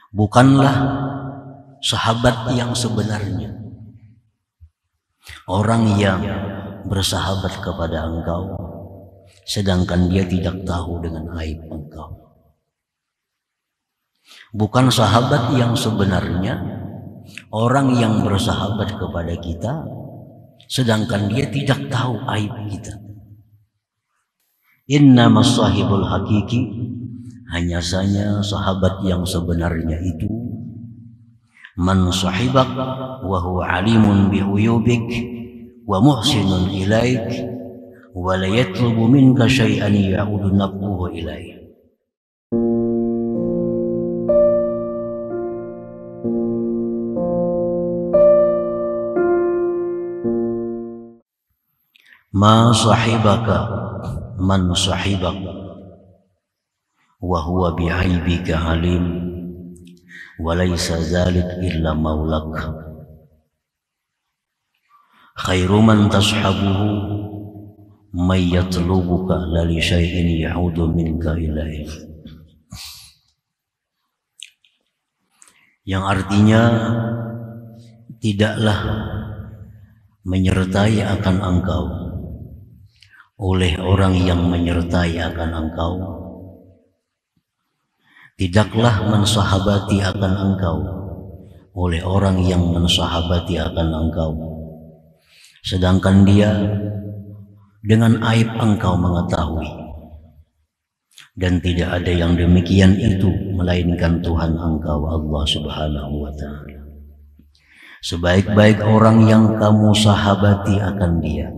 Bukanlah sahabat yang sebenarnya orang yang bersahabat kepada engkau sedangkan dia tidak tahu dengan aib engkau. Bukan sahabat yang sebenarnya orang yang bersahabat kepada kita sedangkan dia tidak tahu aib kita. Innamas sahibul hakiki, hanya saja sahabat yang sebenarnya itu man sahibak wa huwa alimun bi uyubik wa muhsinun ilaik wa la yatlubu minka syai'an ya'udu naf'uhu ilaik. Ma sahibaka man sahibak wa huwa bi'aibika alim wa laysa dzalik illa maulak. Khairu man tashabuhu may yatlubuka la li syai'in ya'udu minka ilaih. Yang artinya tidaklah menyertai akan engkau oleh orang yang menyertai akan engkau, tidaklah mensahabati akan engkau oleh orang yang mensahabati akan engkau, sedangkan dia dengan aib engkau mengetahui. Dan tidak ada yang demikian itu melainkan Tuhan engkau Allah Subhanahu wa ta'ala. Sebaik-baik orang yang kamu sahabati akan dia,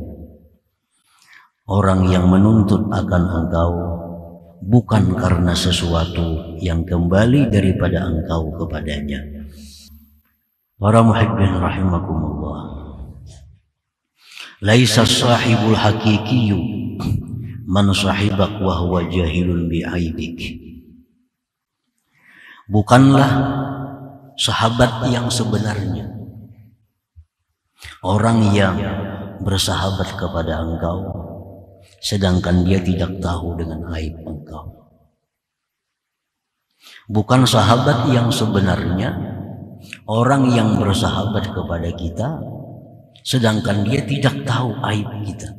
orang yang menuntut akan engkau bukan karena sesuatu yang kembali daripada engkau kepadanya. Para muhibbin rahimakumullah, laisa sahibul hakikiyu man sahibak wa huwa jahilun bi'aibik. Bukanlah sahabat yang sebenarnya orang yang bersahabat kepada engkau sedangkan dia tidak tahu dengan aib engkau. Bukan sahabat yang sebenarnya orang yang bersahabat kepada kita sedangkan dia tidak tahu aib kita.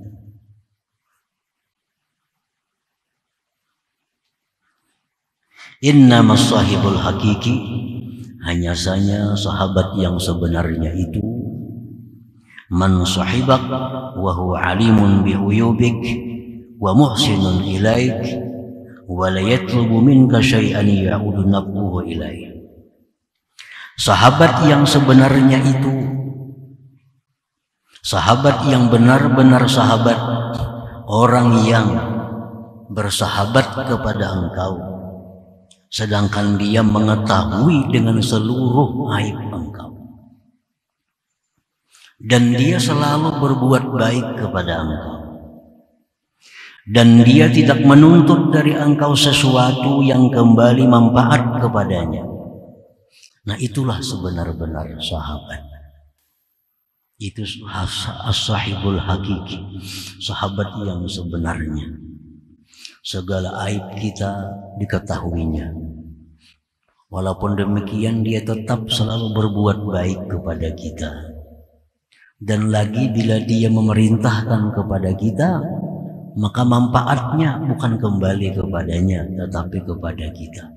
Innamas sahibul hakiki, hanya saja sahabat yang sebenarnya itu man sahibak wa huwa alimun bi uyubik wa muhsinun ilaik wa la yatlubu minka syai'an ya'udu naf'uhu ilaik. Sahabat yang sebenarnya itu sahabat yang benar-benar sahabat, orang yang bersahabat kepada engkau sedangkan dia mengetahui dengan seluruh aib engkau, dan dia selalu berbuat baik kepada engkau, dan dia tidak menuntut dari engkau sesuatu yang kembali manfaat kepadanya. Nah, itulah sebenar-benar sahabat. Itu as-sahibul hakiki, sahabat yang sebenarnya. Segala aib kita diketahuinya. Walaupun demikian dia tetap selalu berbuat baik kepada kita. Dan lagi bila dia memerintahkan kepada kita, maka manfaatnya bukan kembali kepadanya tetapi kepada kita.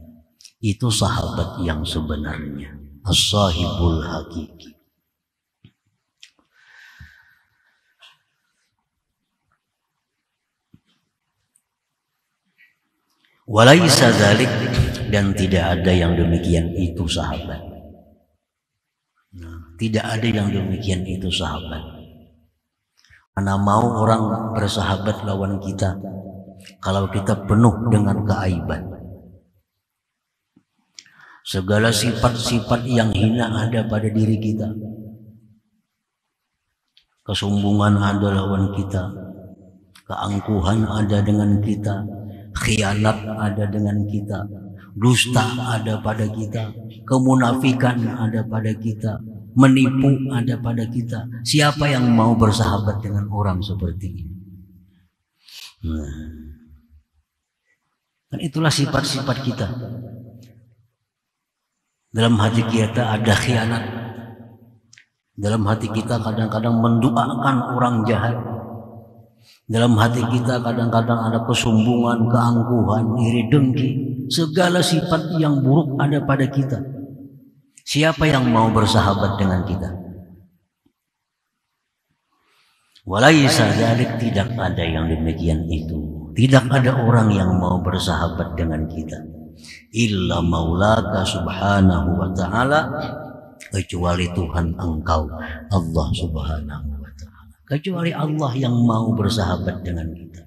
Itu sahabat yang sebenarnya, as-sahibul hakiki. Walaisa dzalik, dan tidak ada yang demikian itu sahabat. Tidak ada yang demikian itu sahabat. Mana mau orang bersahabat lawan kita kalau kita penuh dengan keaiban. Segala sifat-sifat yang hina ada pada diri kita. Kesombongan ada lawan kita, keangkuhan ada dengan kita, khianat ada dengan kita, dusta ada pada kita, kemunafikan ada pada kita, menipu ada pada kita. Siapa yang mau bersahabat dengan orang seperti ini? Dan itulah sifat-sifat kita. Dalam hati kita ada khianat. Dalam hati kita kadang-kadang mendoakan orang jahat. Dalam hati kita kadang-kadang ada kesombongan, keangkuhan, iri dengki. Segala sifat yang buruk ada pada kita. Siapa yang mau bersahabat dengan kita? Walaisa dzalik, tidak ada yang demikian itu. Tidak ada orang yang mau bersahabat dengan kita. Illa maulaka subhanahu wa ta'ala, kecuali Tuhan engkau, Allah subhanahu wa ta'ala. Kecuali Allah yang mau bersahabat dengan kita.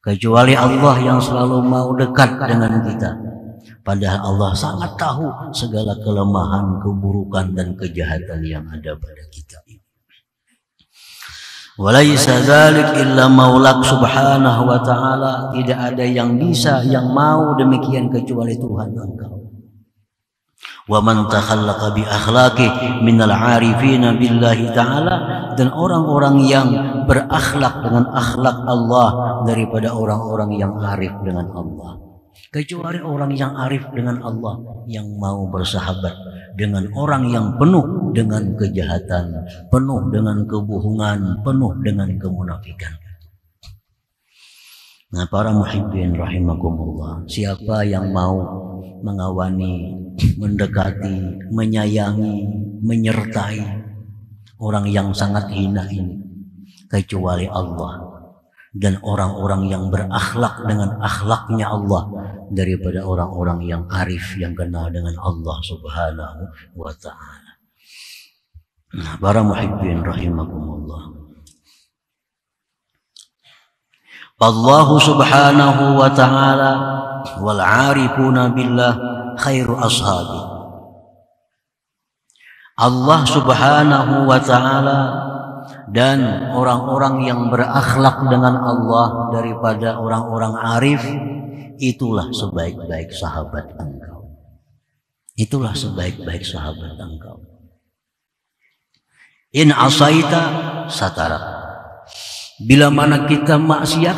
Kecuali Allah yang selalu mau dekat dengan kita. Padahal Allah sangat tahu segala kelemahan, keburukan dan kejahatan yang ada pada kita. Walaisa dzalik illa maulak subhanahu wa ta'ala, tidak ada yang bisa, yang mau demikian kecuali Tuhan engkau. Wa man takhallaqa bi akhlaqi minal 'arifina billahi ta'ala, dan orang-orang yang berakhlak dengan akhlak Allah daripada orang-orang yang arif dengan Allah. Kecuali orang yang arif dengan Allah yang mau bersahabat dengan orang yang penuh dengan kejahatan, penuh dengan kebohongan, penuh dengan kemunafikan. Nah, para muhibbin rahimakumullah, siapa yang mau mengawani, mendekati, menyayangi, menyertai orang yang sangat hina ini, kecuali Allah dan orang-orang yang berakhlak dengan akhlaknya Allah daripada orang-orang yang arif, yang kenal dengan Allah subhanahu wa ta'ala. Nah, para muhibbin rahimakumullah, Allah subhanahu wa ta'ala wal 'arifuna billah khairu ashabi. Allah subhanahu wa ta'ala dan orang-orang yang berakhlak dengan Allah daripada orang-orang arif, itulah sebaik-baik sahabat engkau. Itulah sebaik-baik sahabat engkau. In asaita satara. Bila mana kita maksiat,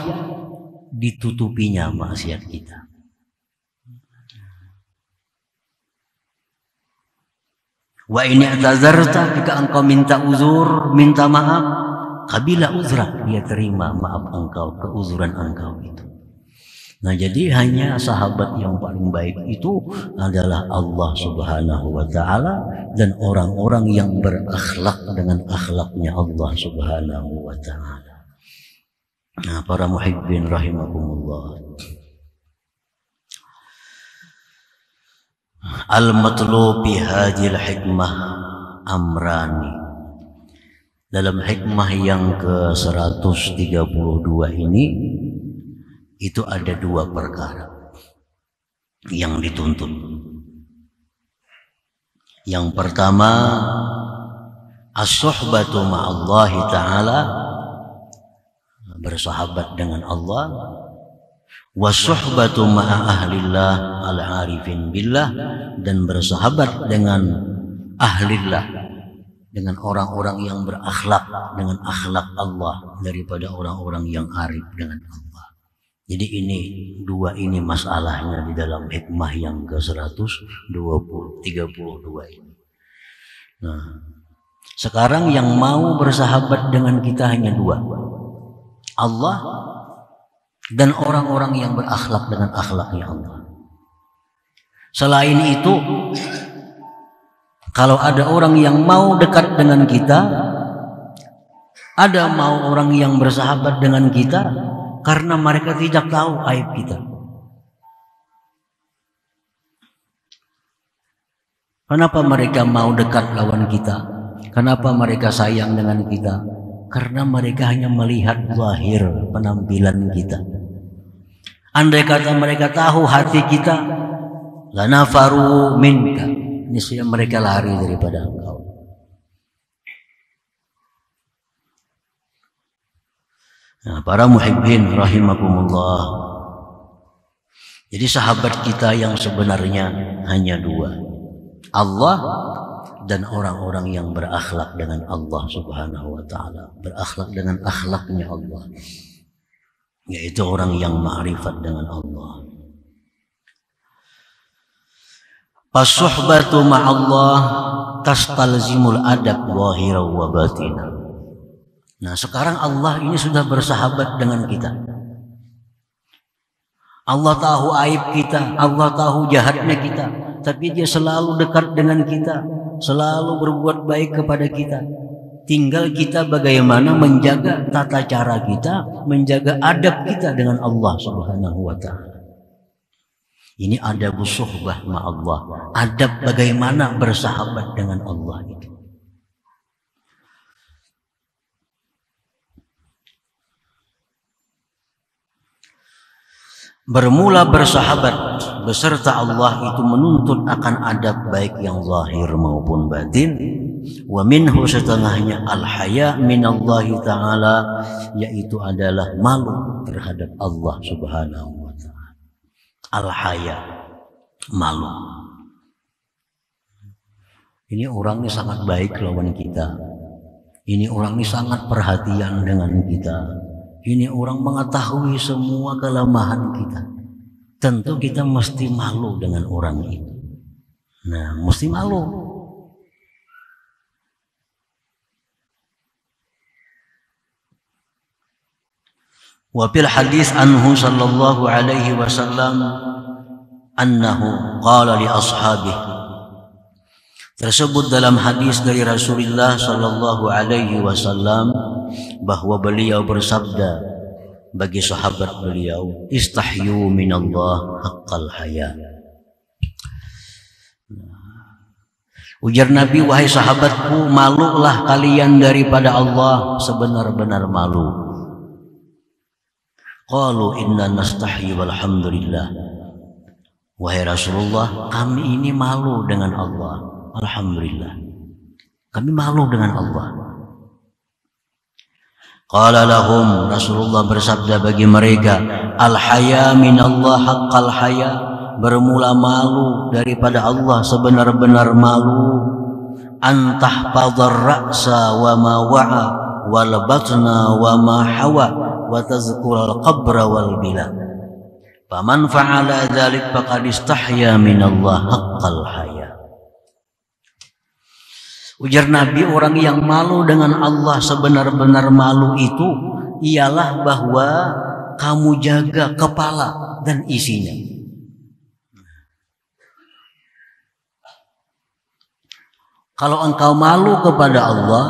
ditutupinya maksiat kita. Wa ini i'tazarta, jika engkau minta uzur, minta maaf, qabila uzrak, dia terima maaf engkau, keuzuran engkau itu. Nah, jadi hanya sahabat yang paling baik itu adalah Allah subhanahu wa ta'ala dan orang-orang yang berakhlak dengan akhlaknya Allah subhanahu wa ta'ala. Nah, para muhibbin rahimakumullah, al-matlub bi hadhil hikmah amrani. Dalam hikmah yang ke-132 ini, itu ada dua perkara yang dituntut. Yang pertama, as-suhbatu ma'allahi ta'ala, bersahabat dengan Allah, wasuhbatu ma'a ahlillah al-arifin billah, dan bersahabat dengan ahlillah, dengan orang-orang yang berakhlak dengan akhlak Allah daripada orang-orang yang arif dengan Allah. Jadi ini dua ini masalahnya di dalam hikmah yang ke-132 ini. Nah, sekarang yang mau bersahabat dengan kita hanya dua, Allah dan orang-orang yang berakhlak dengan akhlaknya Allah. Selain itu, kalau ada orang yang mau dekat dengan kita, ada mau orang yang bersahabat dengan kita, karena mereka tidak tahu aib kita. Kenapa mereka mau dekat lawan kita? Kenapa mereka sayang dengan kita? Karena mereka hanya melihat zahir penampilan kita. Andai kata mereka tahu hati kita, lanafaru minka, niscaya mereka lari daripada engkau. Nah, para muhibbin rahimakumullah, jadi sahabat kita yang sebenarnya hanya dua, Allah dan orang-orang yang berakhlak dengan Allah subhanahu wa ta'ala, berakhlak dengan akhlaknya Allah, yaitu orang yang ma'rifat dengan Allah. Fasuhbatu ma'allah tastalzimul adab zahiran wa batina. Nah, sekarang Allah ini sudah bersahabat dengan kita. Allah tahu aib kita, Allah tahu jahatnya kita, tapi Dia selalu dekat dengan kita, selalu berbuat baik kepada kita. Tinggal kita bagaimana menjaga tata cara kita, menjaga adab kita dengan Allah Subhanahu wa ta'ala. Ini adabus suhbah ma'allah, adab bagaimana bersahabat dengan Allah itu. Bermula bersahabat beserta Allah itu menuntut akan adab baik yang zahir maupun batin. Wa minhu setengahnya al-haya minallahi ta'ala, yaitu adalah malu terhadap Allah Subhanahu wa ta'ala. Al-haya, malu. Ini orang ini sangat baik lawan kita. Ini orang ini sangat perhatian dengan kita. Ini orang mengetahui semua kelemahan kita. Tentu kita mesti malu dengan orang itu. Nah, mesti malu. Wa fil hadis anhu sallallahu alaihi wasallam annahu qala li ashabihi. Tersebut dalam hadis dari Rasulullah sallallahu alaihi wasallam bahwa beliau bersabda bagi sahabat beliau, istahyu minallah haqqal haya. Ujar Nabi, wahai sahabatku, malulah kalian daripada Allah sebenar-benar malu. Qalu inna nastahyi walhamdulillah. Wahai Rasulullah, kami ini malu dengan Allah. Alhamdulillah. Kami malu dengan Allah. Qala lahum, Rasulullah bersabda bagi mereka, al-haya minallah haqqal haya. Bermula malu daripada Allah sebenar-benar malu. Antahfadhar ra'sa wa ma wa'a wal batna wa ma hawa wa tazkural qabra wal bila. Faman fa'ala dzalik faqad istahya minallah haqqal haya. Ujar Nabi, orang yang malu dengan Allah sebenar-benar malu itu ialah bahwa kamu jaga kepala dan isinya. Kalau engkau malu kepada Allah,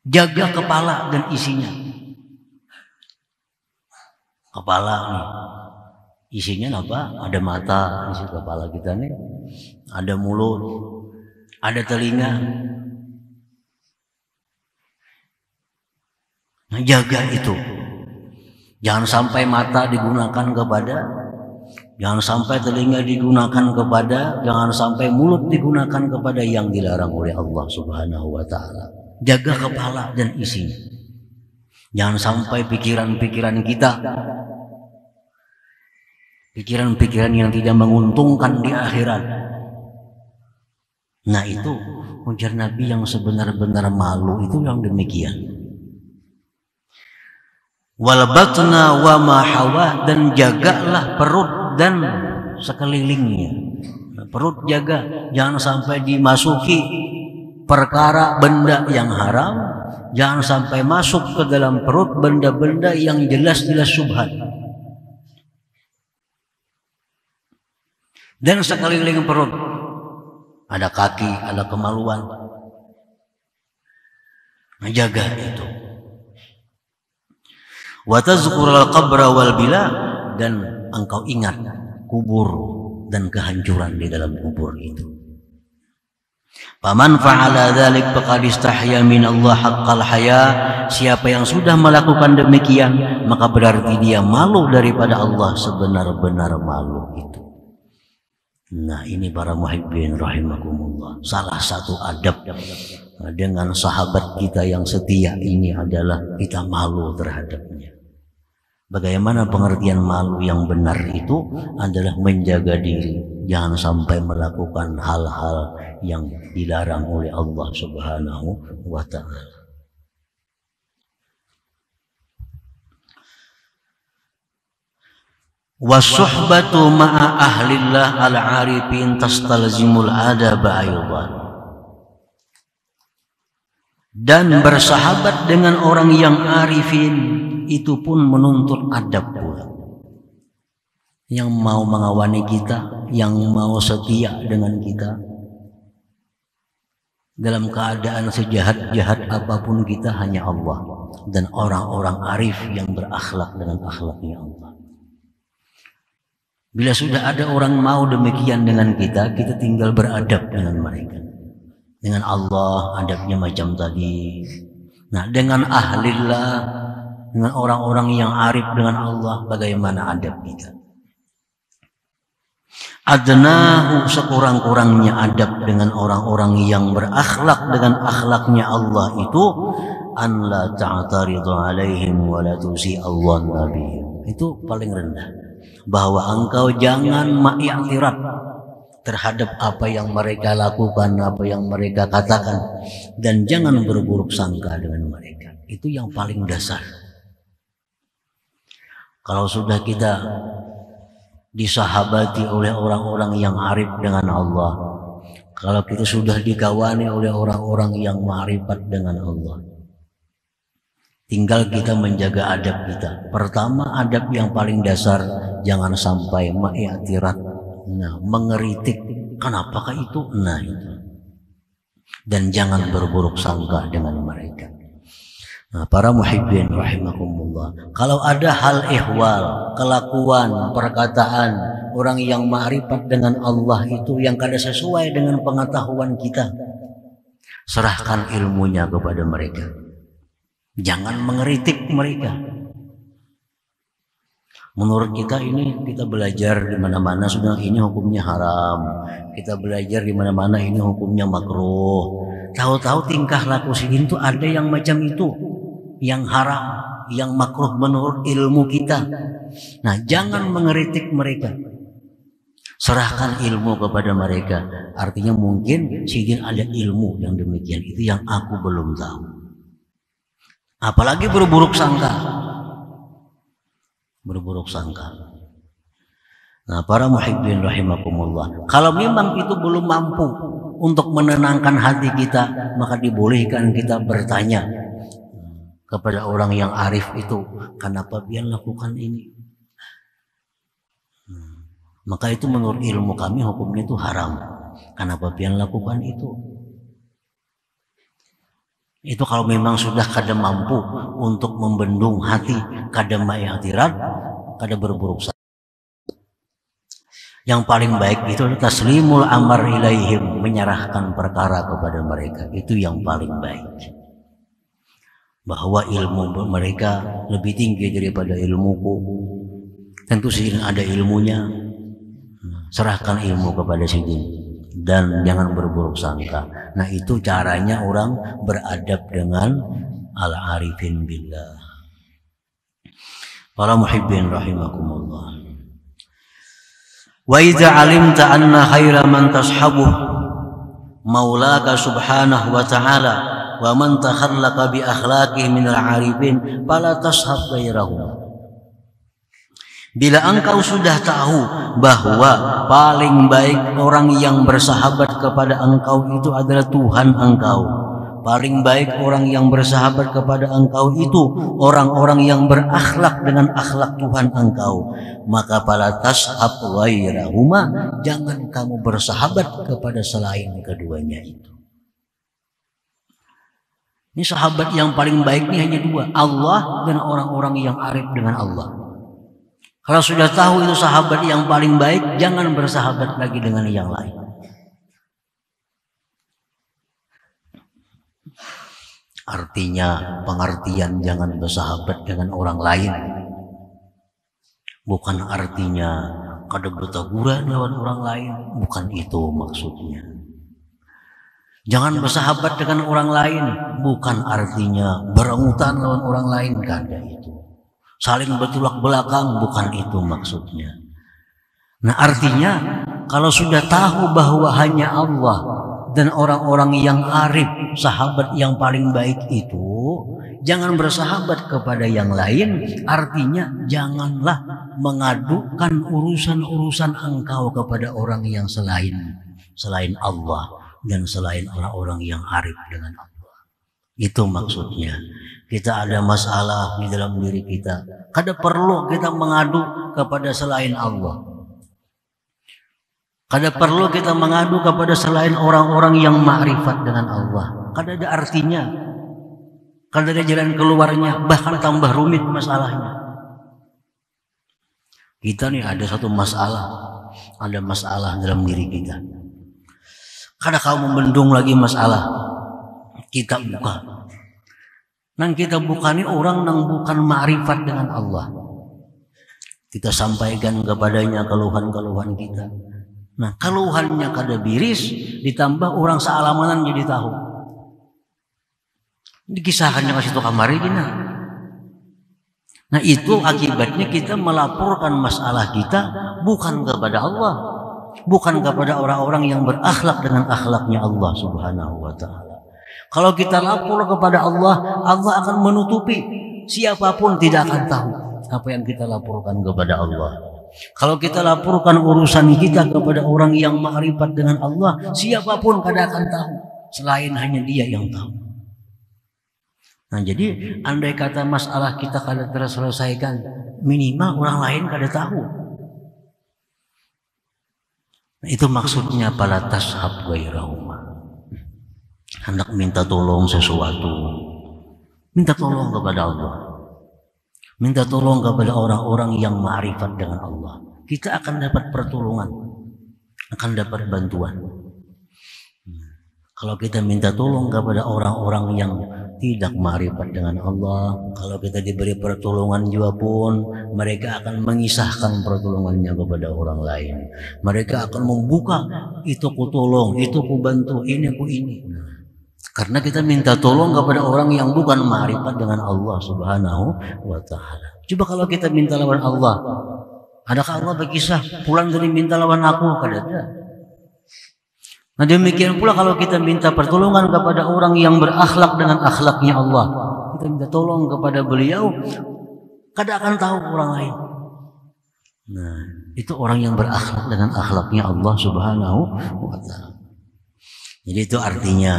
jaga kepala dan isinya. Kepala nih, isinya apa? Ada mata, isi kepala kita nih. Ada mulut, ada telinga. Nah, jaga itu. Jangan sampai mata digunakan kepada, jangan sampai telinga digunakan kepada, jangan sampai mulut digunakan kepada yang dilarang oleh Allah Subhanahu wa ta'ala. Jaga kepala dan isinya. Jangan sampai pikiran-pikiran kita, pikiran-pikiran yang tidak menguntungkan di akhirat. Nah, itu ujar Nabi yang sebenar-benar malu itu yang demikian. Wal batna wa ma hawa, dan jagalah perut dan sekelilingnya. Perut jaga, jangan sampai dimasuki perkara benda yang haram, jangan sampai masuk ke dalam perut benda-benda yang jelas-jelas syubhat. Dan sekeliling perut ada kaki, ada kemaluan. Nah, jaga itu. Wa tazkurul qabra wal bila, dan engkau ingat kubur dan kehancuran di dalam kubur itu. Faman fa'ala dzalik faqad istahya minallah haqqal haya. Siapa yang sudah melakukan demikian, maka berarti dia malu daripada Allah sebenar-benar malu itu. Nah, ini para muhibbin rahimakumullah, salah satu adab dengan sahabat kita yang setia ini adalah kita malu terhadapnya. Bagaimana pengertian malu yang benar itu adalah menjaga diri, jangan sampai melakukan hal-hal yang dilarang oleh Allah Subhanahu wa ta'ala. Wasuhbatu ma'a ahlillah al-arifin tastalzimul adaba ayuban. Dan bersahabat dengan orang yang arifin itu pun menuntut adab pula. Yang mau mengawani kita, yang mau setia dengan kita, dalam keadaan sejahat-jahat apapun kita hanya Allah dan orang-orang arif yang berakhlak dengan akhlaknya Allah. Bila sudah ada orang mau demikian dengan kita, kita tinggal beradab dengan mereka. Dengan Allah adabnya macam tadi. Nah, dengan ahlillah, dengan orang-orang yang arif dengan Allah, bagaimana adab kita? Adnahu, sekurang-kurangnya adab dengan orang-orang yang berakhlak dengan akhlaknya Allah itu, an la ta'taridu alaihim wa la tusi'allahu bihim. Itu paling rendah. Bahwa engkau jangan ma'iktirat terhadap apa yang mereka lakukan, apa yang mereka katakan, dan jangan berburuk sangka dengan mereka. Itu yang paling dasar. Kalau sudah kita disahabati oleh orang-orang yang arif dengan Allah, kalau kita sudah dikawani oleh orang-orang yang ma'rifat dengan Allah, tinggal kita menjaga adab kita. Pertama, adab yang paling dasar, jangan sampai ma'iktirat, mengeritik, kenapakah itu? Nah itu. Dan jangan berburuk sangka dengan mereka. Nah, para muhibbin rahimakumullah, kalau ada hal ihwal, kelakuan, perkataan orang yang ma'rifat dengan Allah itu yang kada sesuai dengan pengetahuan kita, serahkan ilmunya kepada mereka. Jangan mengeritik mereka. Menurut kita ini, kita belajar di mana-mana sudah ini hukumnya haram. Kita belajar di mana-mana ini hukumnya makruh. Tahu-tahu tingkah laku si itu ada yang macam itu, yang haram, yang makruh menurut ilmu kita. Nah, jangan mengeritik mereka. Serahkan ilmu kepada mereka. Artinya mungkin sidin ada ilmu yang demikian, itu yang aku belum tahu. Apalagi berburuk sangka. Berburuk sangka. Nah, para muhibbin rahimakumullah, kalau memang itu belum mampu untuk menenangkan hati kita, maka dibolehkan kita bertanya kepada orang yang arif itu, kenapa dia lakukan ini? Maka itu menurut ilmu kami hukumnya itu haram. Kenapa dia lakukan itu? Itu kalau memang sudah kada mampu untuk membendung hati, kada ma'iktirat, kada berburuk sangka. Yang paling baik itu taslimul amar ilaihim, menyerahkan perkara kepada mereka. Itu yang paling baik. Bahwa ilmu mereka lebih tinggi daripada ilmuku. Tentu sidin ada ilmunya. Serahkan ilmu kepada sidin. Dan jangan berburuk sangka. Nah, itu caranya orang beradab dengan al-arifin billah. Para muhibbin rahimakumullah. Wa idza alimta anna khaira man tashabuh maulaka subhanahu wa ta'ala wa man takhallaqa bi akhlaqihi min al-arifin fala tashab ghairahu. Bila engkau sudah tahu bahwa paling baik orang yang bersahabat kepada engkau itu adalah Tuhan engkau, paling baik orang yang bersahabat kepada engkau itu orang-orang yang berakhlak dengan akhlak Tuhan engkau, maka fala tashab ghairahuma, jangan kamu bersahabat kepada selain keduanya itu. Ini sahabat yang paling baik ini hanya dua, Allah dan orang-orang yang arif dengan Allah. Kalau sudah tahu itu sahabat yang paling baik, jangan bersahabat lagi dengan yang lain. Artinya, pengertian jangan bersahabat dengan orang lain, bukan artinya kada berteguran lawan orang lain, bukan itu maksudnya. Jangan bersahabat dengan orang lain, bukan artinya berengutan lawan orang lain, kada itu. Saling bertolak belakang, bukan itu maksudnya. Nah, artinya kalau sudah tahu bahwa hanya Allah dan orang-orang yang arif, sahabat yang paling baik itu, jangan bersahabat kepada yang lain. Artinya janganlah mengadukan urusan-urusan engkau kepada orang yang selain Allah dan selain orang-orang yang arif dengan Allah. Itu maksudnya. Kita ada masalah di dalam diri kita, kada perlu kita mengadu kepada selain Allah. Kada perlu kita mengadu kepada selain orang-orang yang ma'rifat dengan Allah. Kada ada artinya. Kada ada jalan keluarnya, bahkan tambah rumit masalahnya. Kita nih ada satu masalah, ada masalah dalam diri kita. Kada kau membendung lagi masalah, kita buka. Nang kita bukan orang nang bukan ma'rifat dengan Allah. Kita sampaikan kepadanya keluhan-keluhan kita. Nah, keluhannya kada biris, ditambah orang sealamanan jadi tahu. Dikisahkannya kasih tu kamari gina. Nah, itu akibatnya kita melaporkan masalah kita bukan kepada Allah, bukan kepada orang-orang yang berakhlak dengan akhlaknya Allah Subhanahu wa taala. Kalau kita lapor kepada Allah, Allah akan menutupi. Siapapun tidak akan tahu apa yang kita laporkan kepada Allah. Kalau kita laporkan urusan kita kepada orang yang ma'rifat dengan Allah, siapapun kada akan tahu selain hanya Dia yang tahu. Nah, jadi andai kata masalah kita kada terselesaikan, minimal orang lain kada tahu. Nah, itu maksudnya pala tashab ghairahuma. Hendak minta tolong sesuatu, minta tolong kepada Allah, minta tolong kepada orang-orang yang ma'rifat dengan Allah. Kita akan dapat pertolongan, akan dapat bantuan. Kalau kita minta tolong kepada orang-orang yang tidak ma'rifat dengan Allah, kalau kita diberi pertolongan juga pun, mereka akan mengisahkan pertolongannya kepada orang lain. Mereka akan membuka, itu ku tolong, itu ku bantu, ini ku ini. Karena kita minta tolong kepada orang yang bukan ma'rifat dengan Allah Subhanahu wa ta'ala. Coba kalau kita minta lawan Allah, adakah Allah berkisah pulang dari minta lawan aku? Kada ada. Nah, demikian pula kalau kita minta pertolongan kepada orang yang berakhlak dengan akhlaknya Allah, kita minta tolong kepada beliau, kada akan tahu orang lain. Nah, itu orang yang berakhlak dengan akhlaknya Allah Subhanahu wa ta'ala. Jadi itu artinya,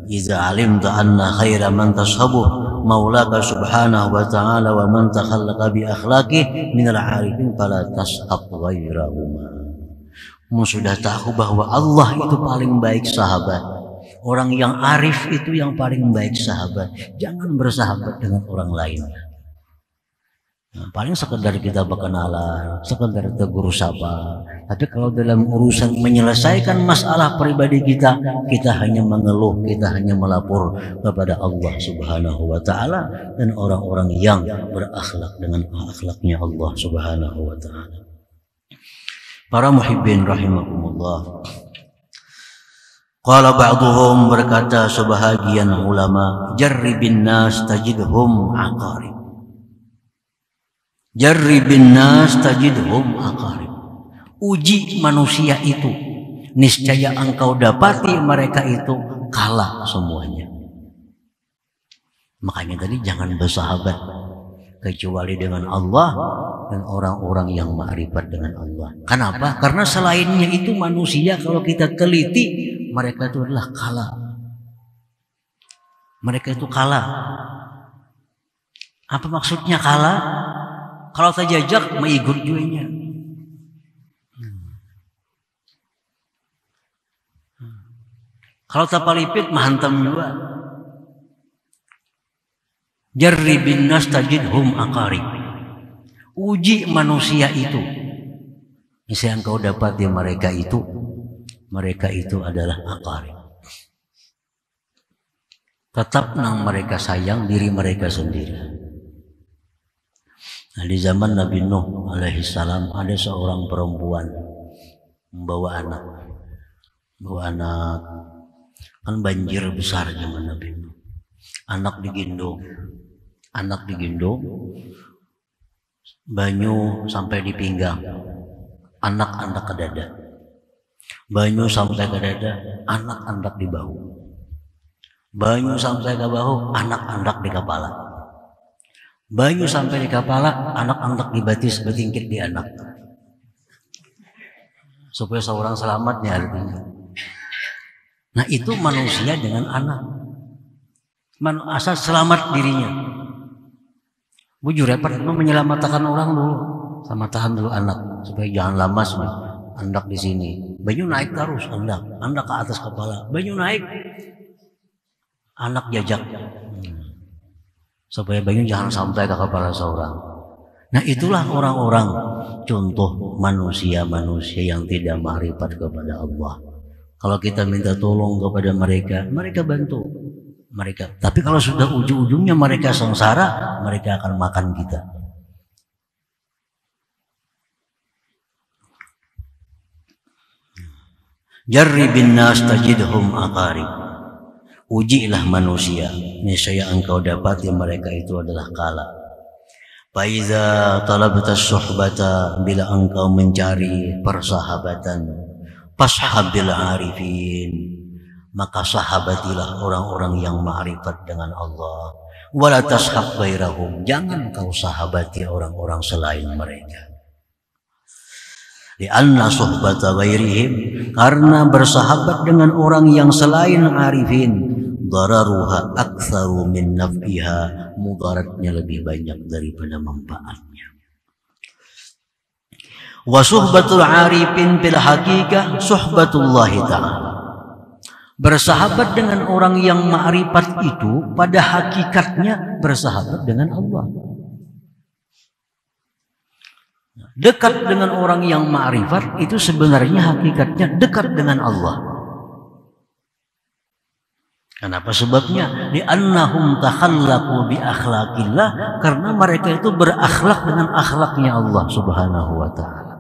iza alimta anna khaira man tashabuh maulaka subhanahu wa ta'ala wa man takhallaqa bi akhlaqih minal arifin fala tashab ghairahuma. Sudah tahu bahwa Allah itu paling baik sahabat. Orang yang arif itu yang paling baik sahabat. Jangan bersahabat dengan orang lain. Nah, paling sekedar kita berkenalan, sekedar tegur sapa. Tapi kalau dalam urusan menyelesaikan masalah pribadi kita, kita hanya mengeluh, kita hanya melapor kepada Allah Subhanahu wa ta'ala dan orang-orang yang berakhlak dengan akhlaknya Allah Subhanahu wa ta'ala. Para muhibbin rahimakumullah. Qala ba'duhum, berkata sebahagian ulama, jarribin nas tajidhum aqarib. Jarribin nas tajidhum aqarib. Uji manusia itu, niscaya engkau dapati mereka itu kalah semuanya. Makanya tadi jangan bersahabat kecuali dengan Allah dan orang-orang yang ma'rifat dengan Allah. Kenapa? Karena selainnya itu manusia kalau kita teliti, mereka itu adalah kalah. Mereka itu kalah. Apa maksudnya kalah? Kalau terjajak mengikut juanya. Kalau tapalipit menghantam juga. Jarribin nas tajidhum aqarib. Uji manusia itu. Yang kau dapat di mereka itu adalah aqarib. Tetap nang mereka sayang diri mereka sendiri. Nah, di zaman Nabi Nuh alaihi salam ada seorang perempuan membawa anak. Bawa anak. Kan banjir besar zaman Nabi Nuh. Anak digendong, banyu sampai di pinggang, anak-anak ke dada, banyu sampai ke dada, anak-anak di bahu, banyu sampai ke bahu, anak-anak di kepala, Banyu sampai di kepala, anak-anak dibatis betingkit di anak. Supaya seorang selamatnya artinya. Nah itu manusia dengan anak. Asal selamat dirinya. Bujur repot menyelamatkan orang dulu. Sama tahan dulu anak. Supaya jangan lama semua. Anak di sini. Banyu naik terus. Anak ke atas kepala. Banyu naik. Anak jajak. Supaya banyu jangan sampai ke kepala seorang. Nah itulah orang-orang contoh manusia-manusia yang tidak ma'rifat kepada Allah. Kalau kita minta tolong kepada mereka, mereka bantu. Tapi kalau sudah ujung-ujungnya mereka sengsara, mereka akan makan kita. Jarribin nas tajidhum aqarib. Ujilah manusia, niscaya engkau dapati mereka itu adalah kala. Faiza talabta suhbata, bila engkau mencari persahabatan, fashabil arifin, maka sahabatilah orang-orang yang ma'rifat dengan Allah. Wala tashab ghairahum, jangan kau sahabati orang-orang selain mereka. Lianna suhbata ghairihim, karena bersahabat dengan orang yang selain arifin, dararuha aktsaru min naf'iha, mudaratnya lebih banyak daripada manfaatnya. Wa suhbatul arifin bil haqiqah suhbatullahi ta'ala. Bersahabat dengan orang yang ma'rifat itu pada hakikatnya bersahabat dengan Allah. Dekat dengan orang yang ma'rifat itu sebenarnya hakikatnya dekat dengan Allah. Kenapa sebabnya? Li'annahum takhallaqu bi akhlaqillah, karena mereka itu berakhlak dengan akhlaknya Allah Subhanahu wa taala.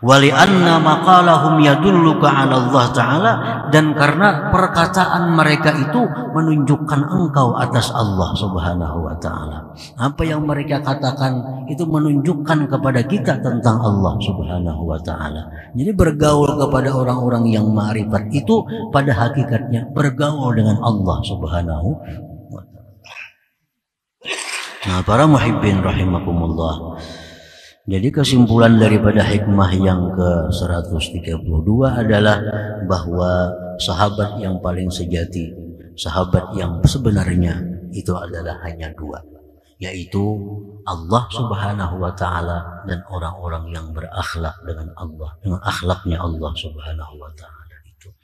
Wa li'anna maqalahum yadulluka 'ala Allah taala, dan karena perkataan mereka itu menunjukkan engkau atas Allah Subhanahu wa taala. Apa yang mereka katakan itu menunjukkan kepada kita tentang Allah Subhanahu wa taala. Jadi bergaul kepada orang-orang yang ma'rifat itu pada hakikatnya bergaul dengan Allah Subhanahu wa taala. Nah, para muhibbin rahimakumullah. Jadi kesimpulan daripada hikmah yang ke-132 adalah bahwa sahabat yang paling sejati, sahabat yang sebenarnya itu adalah hanya dua, yaitu Allah Subhanahu wa taala dan orang-orang yang berakhlak dengan Allah, dengan akhlaknya Allah Subhanahu wa taala itu.